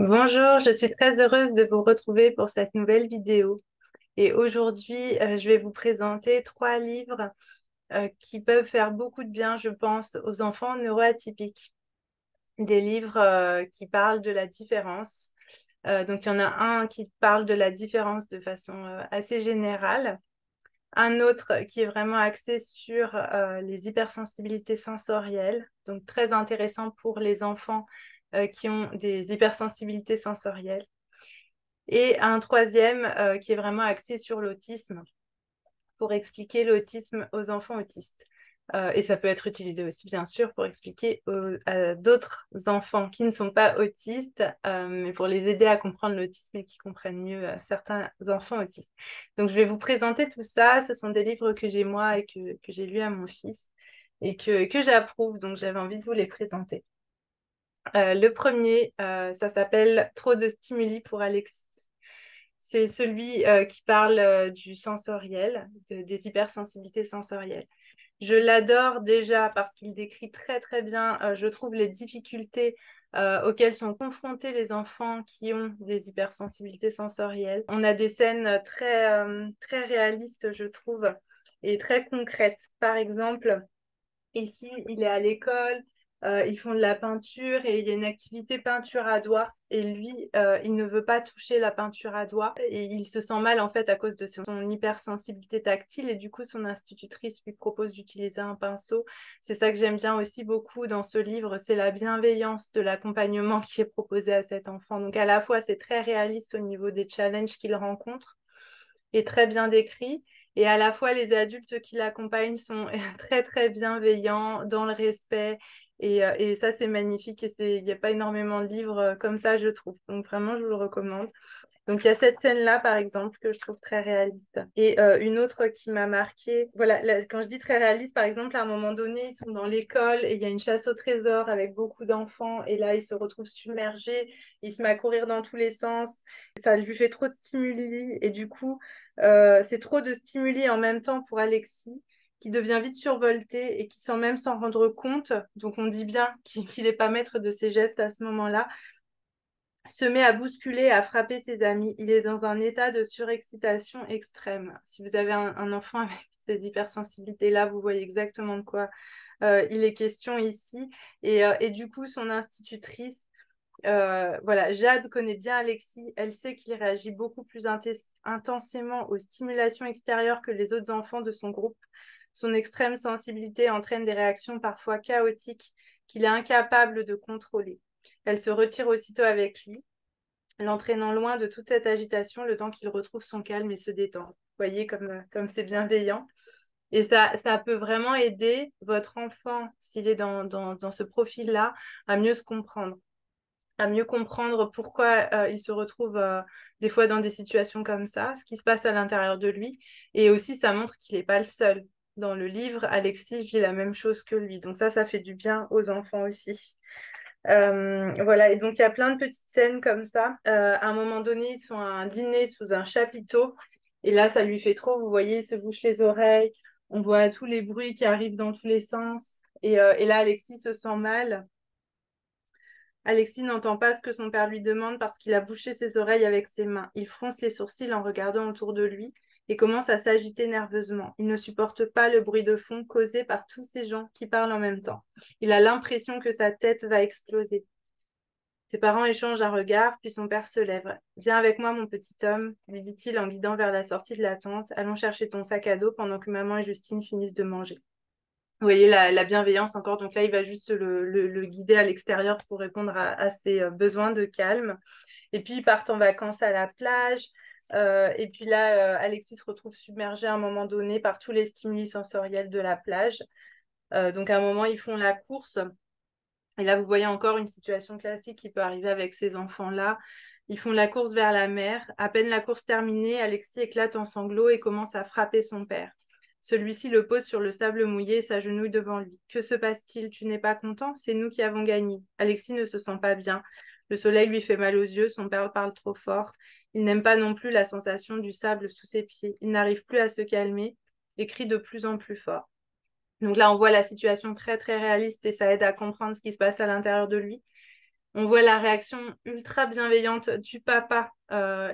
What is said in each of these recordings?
Bonjour, je suis très heureuse de vous retrouver pour cette nouvelle vidéo. Et aujourd'hui, je vais vous présenter trois livres qui peuvent faire beaucoup de bien, je pense, aux enfants neuroatypiques. Des livres qui parlent de la différence. Donc, il y en a un qui parle de la différence de façon assez générale. Un autre qui est vraiment axé sur les hypersensibilités sensorielles, donc très intéressant pour les enfants qui ont des hypersensibilités sensorielles. Et un troisième qui est vraiment axé sur l'autisme pour expliquer l'autisme aux enfants autistes. Et ça peut être utilisé aussi, bien sûr, pour expliquer à d'autres enfants qui ne sont pas autistes, mais pour les aider à comprendre l'autisme et qui comprennent mieux certains enfants autistes. Donc, je vais vous présenter tout ça. Ce sont des livres que j'ai moi et que j'ai lus à mon fils et que j'approuve. Donc, j'avais envie de vous les présenter. Le premier, ça s'appelle Trop de stimuli pour Alexis. C'est celui qui parle du sensoriel, des hypersensibilités sensorielles. Je l'adore déjà parce qu'il décrit très très bien, je trouve, les difficultés auxquelles sont confrontés les enfants qui ont des hypersensibilités sensorielles. On a des scènes très réalistes, je trouve, et très concrètes. Par exemple, ici, il est à l'école, ils font de la peinture et il y a une activité peinture à doigts. Et lui, il ne veut pas toucher la peinture à doigts. Et il se sent mal en fait à cause de son hypersensibilité tactile. Et du coup, son institutrice lui propose d'utiliser un pinceau. C'est ça que j'aime bien aussi beaucoup dans ce livre, c'est la bienveillance de l'accompagnement qui est proposé à cet enfant. Donc à la fois, c'est très réaliste au niveau des challenges qu'il rencontre et très bien décrit. Et à la fois, les adultes qui l'accompagnent sont très, très bienveillants, dans le respect. Et ça, c'est magnifique. Et il n'y a pas énormément de livres comme ça, je trouve. Donc, vraiment, je vous le recommande. Donc, il y a cette scène-là, par exemple, que je trouve très réaliste. Et une autre qui m'a marquée, voilà, là, quand je dis très réaliste, par exemple, à un moment donné, ils sont dans l'école et il y a une chasse au trésor avec beaucoup d'enfants. Et là, ils se retrouvent submergés. Il se met à courir dans tous les sens. Ça lui fait trop de stimuli. Et du coup, c'est trop de stimuli en même temps pour Alexis qui devient vite survolté et qui sans même s'en rendre compte, donc on dit bien qu'il n'est pas maître de ses gestes à ce moment-là, se met à bousculer, à frapper ses amis. Il est dans un état de surexcitation extrême. Si vous avez un enfant avec cette hypersensibilité-là, vous voyez exactement de quoi il est question ici. Et du coup, son institutrice, voilà, Jade connaît bien Alexis. Elle sait qu'il réagit beaucoup plus intensément aux stimulations extérieures que les autres enfants de son groupe. Son extrême sensibilité entraîne des réactions parfois chaotiques qu'il est incapable de contrôler. Elle se retire aussitôt avec lui, l'entraînant loin de toute cette agitation le temps qu'il retrouve son calme et se détend. Vous voyez comme c'est bienveillant. Et ça peut vraiment aider votre enfant, s'il est dans ce profil-là, à mieux se comprendre, à mieux comprendre pourquoi il se retrouve des fois dans des situations comme ça, ce qui se passe à l'intérieur de lui. Et aussi, ça montre qu'il n'est pas le seul. Dans le livre, Alexis vit la même chose que lui. Donc ça fait du bien aux enfants aussi. Voilà, et donc il y a plein de petites scènes comme ça. À un moment donné, ils sont à un dîner sous un chapiteau. Et là, ça lui fait trop. Vous voyez, il se bouche les oreilles. On voit tous les bruits qui arrivent dans tous les sens. Et là, Alexis se sent mal. Alexis n'entend pas ce que son père lui demande parce qu'il a bouché ses oreilles avec ses mains. Il fronce les sourcils en regardant autour de lui et commence à s'agiter nerveusement. Il ne supporte pas le bruit de fond causé par tous ces gens qui parlent en même temps. Il a l'impression que sa tête va exploser. Ses parents échangent un regard, puis son père se lève. Viens avec moi, mon petit homme, lui dit-il en guidant vers la sortie de la tente. Allons chercher ton sac à dos pendant que maman et Justine finissent de manger. Vous voyez la bienveillance encore. Donc là, il va juste le guider à l'extérieur pour répondre à ses besoins de calme. Et puis, ils partent en vacances à la plage. Et puis là, Alexis se retrouve submergé à un moment donné par tous les stimuli sensoriels de la plage. Donc à un moment, ils font la course. Et là, vous voyez encore une situation classique qui peut arriver avec ces enfants-là. Ils font la course vers la mer. À peine la course terminée, Alexis éclate en sanglots et commence à frapper son père. Celui-ci le pose sur le sable mouillé et s'agenouille devant lui. Que se passe-t-il? Tu n'es pas content? C'est nous qui avons gagné. Alexis ne se sent pas bien. Le soleil lui fait mal aux yeux, son père parle trop fort. Il n'aime pas non plus la sensation du sable sous ses pieds. Il n'arrive plus à se calmer et crie de plus en plus fort. Donc là, on voit la situation très, très réaliste et ça aide à comprendre ce qui se passe à l'intérieur de lui. On voit la réaction ultra bienveillante du papa.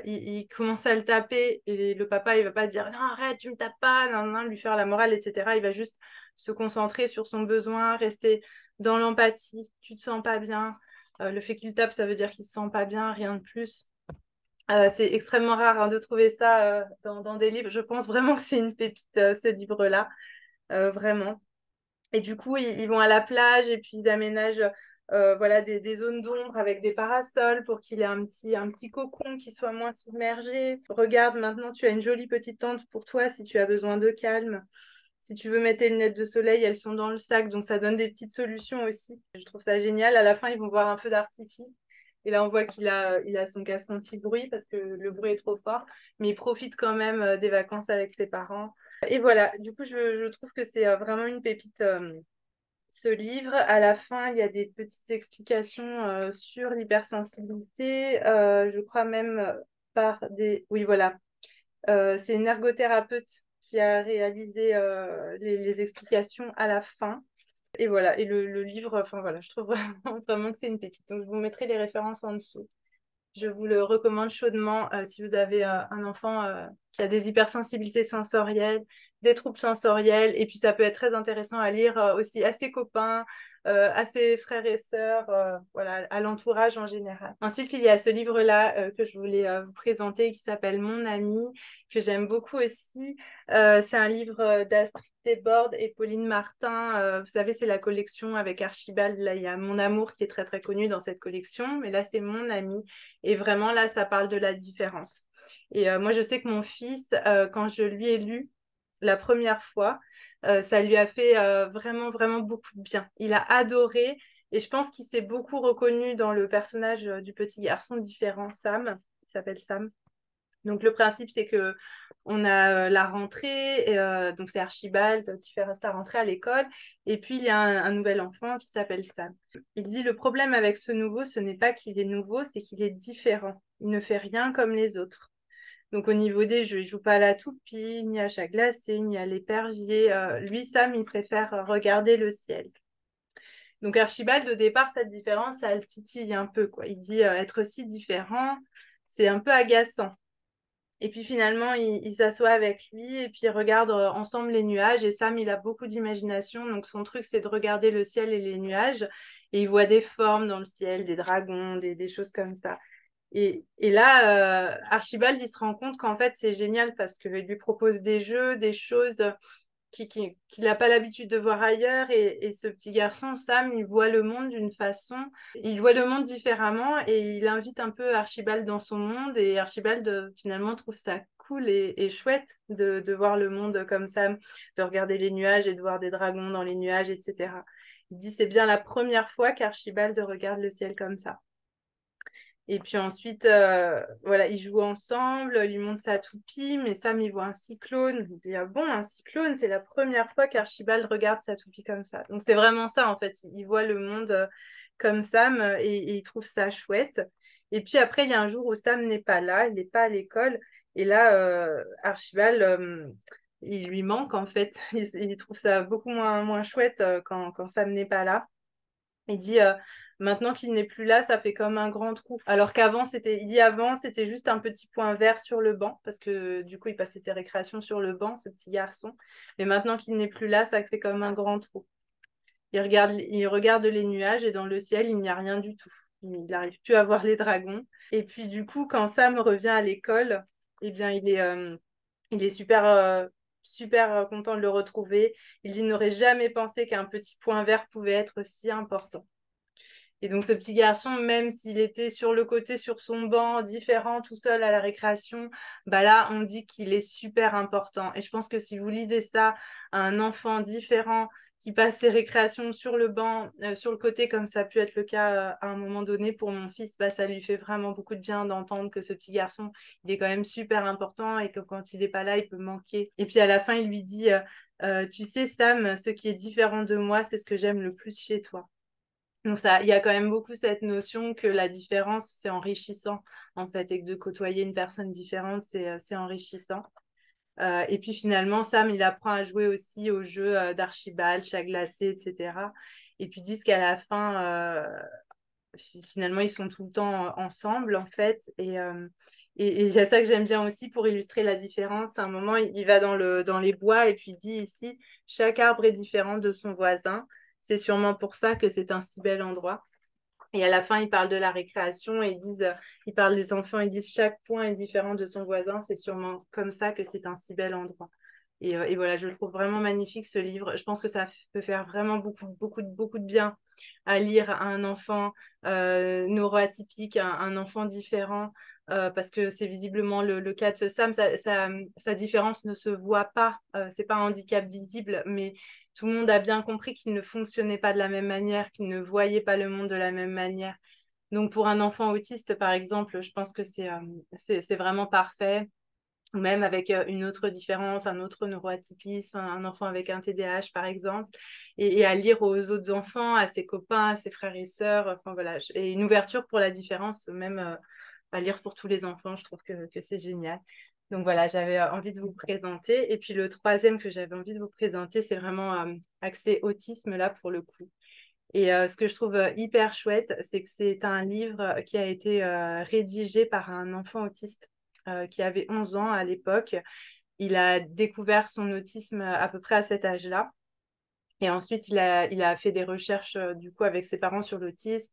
Il commence à le taper et le papa, il va pas dire non, arrête, tu me tapes pas, non, non, lui faire la morale, etc. Il va juste se concentrer sur son besoin, rester dans l'empathie. Tu te sens pas bien. Le fait qu'il tape, ça veut dire qu'il se sent pas bien, rien de plus. C'est extrêmement rare hein, de trouver ça dans des livres. Je pense vraiment que c'est une pépite, ce livre-là, vraiment. Et du coup, ils vont à la plage et puis ils aménagent voilà, des zones d'ombre avec des parasols pour qu'il ait un petit cocon qui soit moins submergé. Regarde, maintenant, tu as une jolie petite tente pour toi si tu as besoin de calme. Si tu veux mettre tes lunettes de soleil, elles sont dans le sac, donc ça donne des petites solutions aussi. Je trouve ça génial. À la fin, ils vont voir un feu d'artifice. Et là, on voit il a son casque anti-bruit parce que le bruit est trop fort. Mais il profite quand même des vacances avec ses parents. Et voilà, du coup, je trouve que c'est vraiment une pépite, ce livre. À la fin, il y a des petites explications sur l'hypersensibilité. Je crois même par des... Oui, voilà. C'est une ergothérapeute qui a réalisé les explications à la fin. Et voilà, et le livre, enfin voilà, je trouve vraiment, vraiment que c'est une pépite. Donc, je vous mettrai les références en dessous. Je vous le recommande chaudement si vous avez un enfant qui a des hypersensibilités sensorielles, des troubles sensoriels. Et puis, ça peut être très intéressant à lire aussi à ses copains, à ses frères et sœurs, voilà, à l'entourage en général. Ensuite, il y a ce livre-là que je voulais vous présenter qui s'appelle Mon ami, que j'aime beaucoup aussi. C'est un livre d'Astrid Desbordes et Pauline Martin. Vous savez, c'est la collection avec Archibald. Là, il y a Mon amour qui est très, très connu dans cette collection. Mais là, c'est Mon ami. Et vraiment, là, ça parle de la différence. Et moi, je sais que mon fils, quand je lui ai lu la première fois, ça lui a fait vraiment, vraiment beaucoup de bien. Il a adoré. Et je pense qu'il s'est beaucoup reconnu dans le personnage du petit garçon différent, Sam. Il s'appelle Sam. Donc le principe, c'est que on a la rentrée, donc c'est Archibald qui fait sa rentrée à l'école, et puis il y a un nouvel enfant qui s'appelle Sam. Il dit le problème avec ce nouveau, ce n'est pas qu'il est nouveau, c'est qu'il est différent. Il ne fait rien comme les autres. Donc au niveau des jeux, il joue pas à la toupie, ni à chat glacé, ni à l'épervier. Lui, Sam, il préfère regarder le ciel. Donc Archibald, au départ, cette différence, ça le titille un peu, quoi. Il dit être si différent, c'est un peu agaçant. Et puis finalement, il s'assoit avec lui et puis ils regardent ensemble les nuages. Et Sam, il a beaucoup d'imagination. Donc son truc, c'est de regarder le ciel et les nuages. Et il voit des formes dans le ciel, des dragons, des choses comme ça. Et là, Archibald, il se rend compte qu'en fait, c'est génial parce qu'il lui propose des jeux, des choses qu'il n'a pas l'habitude de voir ailleurs. Et ce petit garçon, Sam, il voit le monde d'une façon, il voit le monde différemment et il invite un peu Archibald dans son monde. Et Archibald, finalement, trouve ça cool et chouette de voir le monde comme ça, de regarder les nuages et de voir des dragons dans les nuages, etc. Il dit c'est bien la première fois qu'Archibald regarde le ciel comme ça. Et puis ensuite, voilà, ils jouent ensemble, lui montre sa toupie, mais Sam, il voit un cyclone. Il dit, ah bon, un cyclone, c'est la première fois qu'Archibald regarde sa toupie comme ça. Donc c'est vraiment ça, en fait. Il voit le monde comme Sam et il trouve ça chouette. Et puis après, il y a un jour où Sam n'est pas là, il n'est pas à l'école. Et là, Archibald, il lui manque, en fait. Il trouve ça beaucoup moins chouette quand Sam n'est pas là. Il dit maintenant qu'il n'est plus là, ça fait comme un grand trou. Alors qu'avant, il dit avant, c'était juste un petit point vert sur le banc, parce que du coup, il passait ses récréations sur le banc, ce petit garçon. Mais maintenant qu'il n'est plus là, ça fait comme un grand trou. Il regarde les nuages et dans le ciel, il n'y a rien du tout. Il n'arrive plus à voir les dragons. Et puis du coup, quand Sam revient à l'école, eh bien, il est super, super content de le retrouver. Il dit, il n'aurait jamais pensé qu'un petit point vert pouvait être si important. Et donc, ce petit garçon, même s'il était sur le côté, sur son banc, différent, tout seul à la récréation, bah là, on dit qu'il est super important. Et je pense que si vous lisez ça à un enfant différent qui passe ses récréations sur le banc, sur le côté, comme ça a pu être le cas à un moment donné pour mon fils, bah, ça lui fait vraiment beaucoup de bien d'entendre que ce petit garçon, il est quand même super important et que quand il n'est pas là, il peut manquer. Et puis à la fin, il lui dit, tu sais, Sam, ce qui est différent de moi, c'est ce que j'aime le plus chez toi. Donc ça, il y a quand même beaucoup cette notion que la différence, c'est enrichissant, en fait, et que de côtoyer une personne différente, c'est enrichissant. Et puis finalement, Sam, il apprend à jouer aussi au jeu d'Archibald, chat glacé, etc. Et puis ils disent qu'à la fin, finalement, ils sont tout le temps ensemble, en fait. Et il y a ça que j'aime bien aussi pour illustrer la différence. À un moment, il va dans les bois et puis il dit ici, chaque arbre est différent de son voisin. C'est sûrement pour ça que c'est un si bel endroit. Et à la fin, ils parlent de la récréation et ils parlent des enfants, ils disent chaque point est différent de son voisin. C'est sûrement comme ça que c'est un si bel endroit. Et voilà, je le trouve vraiment magnifique ce livre. Je pense que ça peut faire vraiment beaucoup de bien à lire à un enfant neuroatypique, un enfant différent, parce que c'est visiblement le cas de ce Sam. Sa différence ne se voit pas, c'est pas un handicap visible, mais tout le monde a bien compris qu'il ne fonctionnait pas de la même manière, qu'il ne voyait pas le monde de la même manière. Donc pour un enfant autiste, par exemple, je pense que c'est vraiment parfait, ou même avec une autre différence, un autre neuroatypisme, un enfant avec un TDAH par exemple, et à lire aux autres enfants, à ses copains, à ses frères et sœurs, enfin voilà, et une ouverture pour la différence, même à lire pour tous les enfants, je trouve que c'est génial. Donc voilà, j'avais envie de vous présenter. Et puis le troisième que j'avais envie de vous présenter, c'est vraiment axé autisme là pour le coup. Et ce que je trouve hyper chouette, c'est que c'est un livre qui a été rédigé par un enfant autiste qui avait 11 ans à l'époque. Il a découvert son autisme à peu près à cet âge-là. Et ensuite, il a fait des recherches du coup avec ses parents sur l'autisme.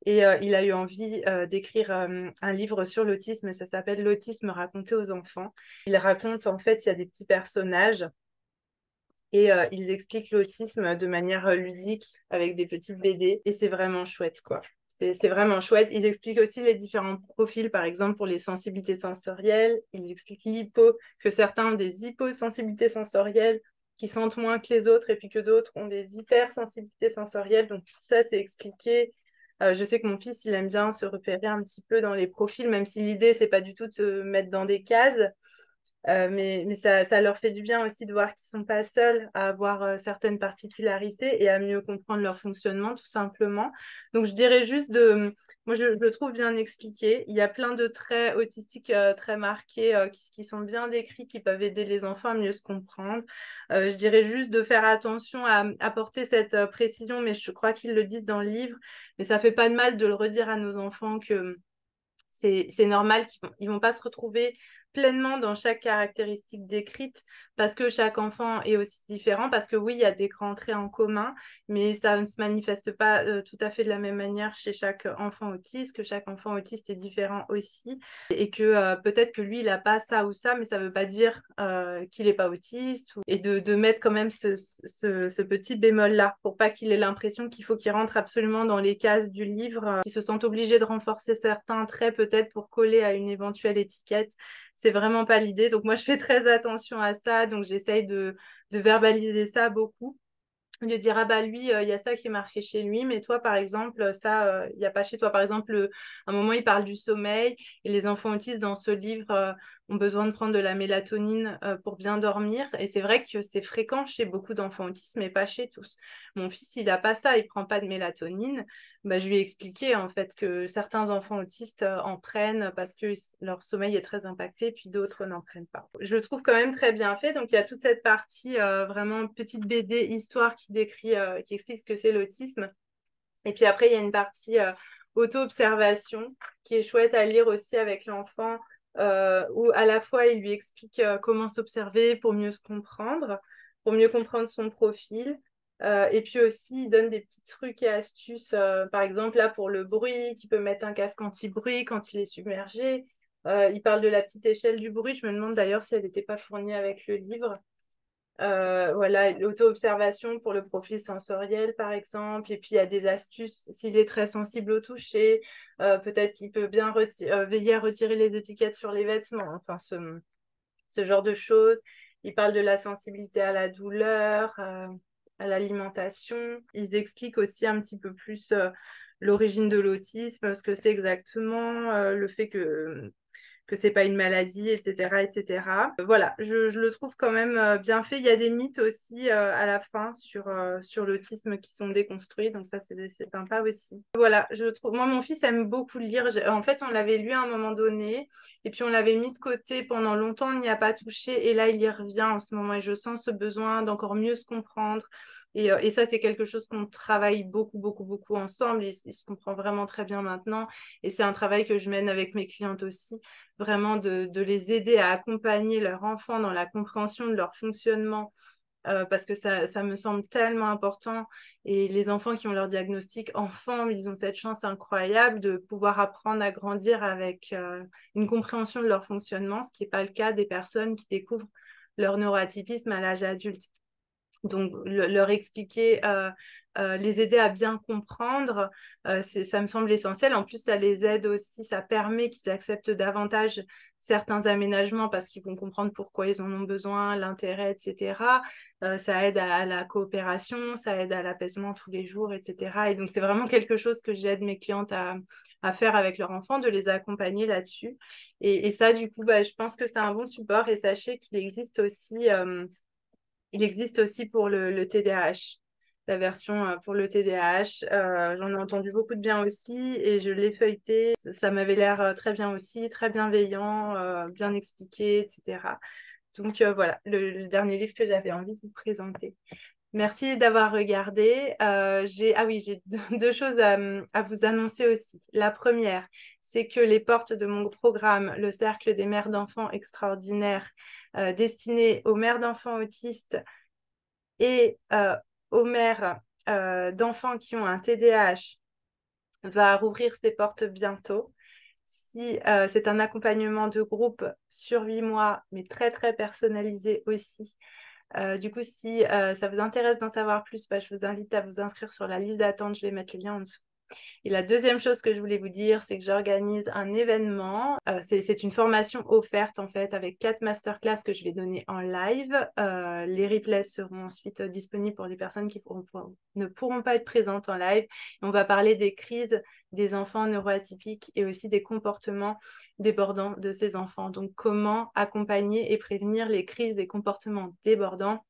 Et il a eu envie d'écrire un livre sur l'autisme. Ça s'appelle L'autisme raconté aux enfants. Il raconte, en fait, il y a des petits personnages et ils expliquent l'autisme de manière ludique avec des petites BD et c'est vraiment chouette, quoi. C'est vraiment chouette. Ils expliquent aussi les différents profils, par exemple pour les sensibilités sensorielles. Ils expliquent que certains ont des hyposensibilités sensorielles qui sentent moins que les autres et puis que d'autres ont des hypersensibilités sensorielles. Donc tout ça, c'est expliqué. Je sais que mon fils, il aime bien se repérer un petit peu dans les profils, même si l'idée, c'est pas du tout de se mettre dans des cases. Mais ça leur fait du bien aussi de voir qu'ils ne sont pas seuls à avoir certaines particularités et à mieux comprendre leur fonctionnement, tout simplement. Donc, je dirais juste moi, je le trouve bien expliqué. Il y a plein de traits autistiques très marqués qui sont bien décrits, qui peuvent aider les enfants à mieux se comprendre. Je dirais juste de faire attention à apporter cette précision, mais je crois qu'ils le disent dans le livre. Mais ça ne fait pas de mal de le redire à nos enfants que c'est normal qu'ils vont pas se retrouver pleinement dans chaque caractéristique décrite parce que chaque enfant est aussi différent, parce que oui, il y a des grands traits en commun, mais ça ne se manifeste pas tout à fait de la même manière chez chaque enfant autiste, que chaque enfant autiste est différent aussi, et que peut-être que lui, il n'a pas ça ou ça, mais ça ne veut pas dire qu'il n'est pas autiste, et de mettre quand même ce petit bémol-là, pour pas qu'il ait l'impression qu'il faut qu'il rentre absolument dans les cases du livre, qu'il se sente obligé de renforcer certains traits peut-être pour coller à une éventuelle étiquette. C'est vraiment pas l'idée. Donc moi, je fais très attention à ça, donc j'essaye de verbaliser ça beaucoup, de dire ah bah lui il y a ça qui est marqué chez lui mais toi par exemple ça il y a pas chez toi. Par exemple à un moment il parle du sommeil et les enfants autistes dans ce livre ont besoin de prendre de la mélatonine pour bien dormir et c'est vrai que c'est fréquent chez beaucoup d'enfants autistes mais pas chez tous. Mon fils il a pas ça, il prend pas de mélatonine. Bah, je lui ai expliqué en fait que certains enfants autistes en prennent parce que leur sommeil est très impacté puis d'autres n'en prennent pas. Je le trouve quand même très bien fait, donc il y a toute cette partie vraiment petite BD histoire qui explique ce que c'est l'autisme. Et puis après, il y a une partie auto-observation qui est chouette à lire aussi avec l'enfant, où à la fois il lui explique comment s'observer pour mieux comprendre son profil. Et puis aussi, il donne des petits trucs et astuces, par exemple là pour le bruit, qui peut mettre un casque anti-bruit quand il est submergé. Il parle de la petite échelle du bruit. Je me demande d'ailleurs si elle n'était pas fournie avec le livre. Voilà, l'auto-observation pour le profil sensoriel, par exemple. Et puis, il y a des astuces. S'il est très sensible au toucher, peut-être qu'il peut bien veiller à retirer les étiquettes sur les vêtements. Enfin, ce genre de choses. Il parle de la sensibilité à la douleur, à l'alimentation. Ils expliquent aussi un petit peu plus l'origine de l'autisme, ce que c'est exactement, le fait que c'est pas une maladie, etc., etc. Voilà, je le trouve quand même bien fait. Il y a des mythes aussi à la fin sur l'autisme qui sont déconstruits, donc ça c'est sympa aussi. Voilà, je trouve. Moi, mon fils aime beaucoup lire. En fait, on l'avait lu à un moment donné, et puis on l'avait mis de côté pendant longtemps, on n'y a pas touché, et là il y revient en ce moment, et je sens ce besoin d'encore mieux se comprendre Et ça, c'est quelque chose qu'on travaille beaucoup, beaucoup, beaucoup ensemble. Ils se comprennent vraiment très bien maintenant. Et c'est un travail que je mène avec mes clientes aussi, vraiment de les aider à accompagner leur enfant dans la compréhension de leur fonctionnement parce que ça me semble tellement important. Et les enfants qui ont leur diagnostic enfant, ils ont cette chance incroyable de pouvoir apprendre à grandir avec une compréhension de leur fonctionnement, ce qui n'est pas le cas des personnes qui découvrent leur neuroatypisme à l'âge adulte. Donc, leur expliquer, les aider à bien comprendre, ça me semble essentiel. En plus, ça les aide aussi, ça permet qu'ils acceptent davantage certains aménagements parce qu'ils vont comprendre pourquoi ils en ont besoin, l'intérêt, etc. Ça aide à la coopération, ça aide à l'apaisement tous les jours, etc. Et donc, c'est vraiment quelque chose que j'aide mes clientes à faire avec leur enfant, de les accompagner là-dessus. Et ça, du coup, je pense que c'est un bon support. Et sachez qu'il existe aussi... il existe aussi pour le TDAH, la version pour le TDAH. J'en ai entendu beaucoup de bien aussi et je l'ai feuilleté. Ça m'avait l'air très bien aussi, très bienveillant, bien expliqué, etc. Donc voilà, le dernier livre que j'avais envie de vous présenter. Merci d'avoir regardé. J'ai deux choses à vous annoncer aussi. La première, c'est que les portes de mon programme, le Cercle des mères d'enfants extraordinaires, destiné aux mères d'enfants autistes et aux mères d'enfants qui ont un TDAH, va rouvrir ses portes bientôt. Si, c'est un accompagnement de groupe sur 8 mois, mais très, très personnalisé aussi. Du coup, si ça vous intéresse d'en savoir plus, je vous invite à vous inscrire sur la liste d'attente. Je vais mettre le lien en dessous. Et la deuxième chose que je voulais vous dire, c'est que j'organise un événement. C'est une formation offerte en fait avec 4 masterclass que je vais donner en live. Les replays seront ensuite disponibles pour les personnes qui ne pourront pas être présentes en live. Et on va parler des crises des enfants neuroatypiques et aussi des comportements débordants de ces enfants. Donc, comment accompagner et prévenir les crises des comportements débordants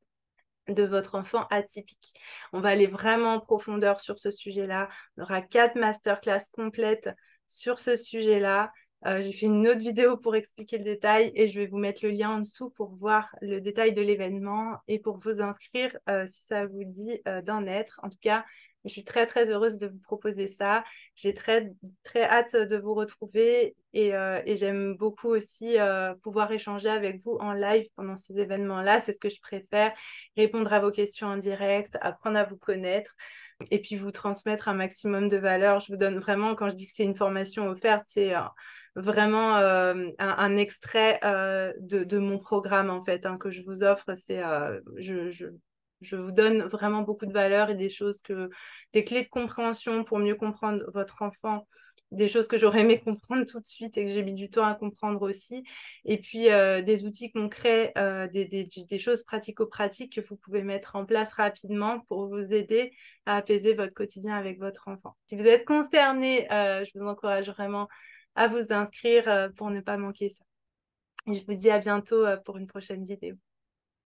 de votre enfant atypique. On va aller vraiment en profondeur sur ce sujet-là. On aura 4 masterclass complètes sur ce sujet-là. J'ai fait une autre vidéo pour expliquer le détail et je vais vous mettre le lien en dessous pour voir le détail de l'événement et pour vous inscrire si ça vous dit d'en être. En tout cas, je suis très, très heureuse de vous proposer ça. J'ai très, très hâte de vous retrouver et j'aime beaucoup aussi pouvoir échanger avec vous en live pendant ces événements-là. C'est ce que je préfère, répondre à vos questions en direct, apprendre à vous connaître et puis vous transmettre un maximum de valeur. Je vous donne vraiment, quand je dis que c'est une formation offerte, c'est vraiment un extrait de mon programme en fait que je vous offre. Je vous donne vraiment beaucoup de valeur et des clés de compréhension pour mieux comprendre votre enfant, des choses que j'aurais aimé comprendre tout de suite et que j'ai mis du temps à comprendre aussi. Et puis des outils concrets, des choses pratico-pratiques que vous pouvez mettre en place rapidement pour vous aider à apaiser votre quotidien avec votre enfant. Si vous êtes concerné, je vous encourage vraiment à vous inscrire pour ne pas manquer ça. Et je vous dis à bientôt pour une prochaine vidéo.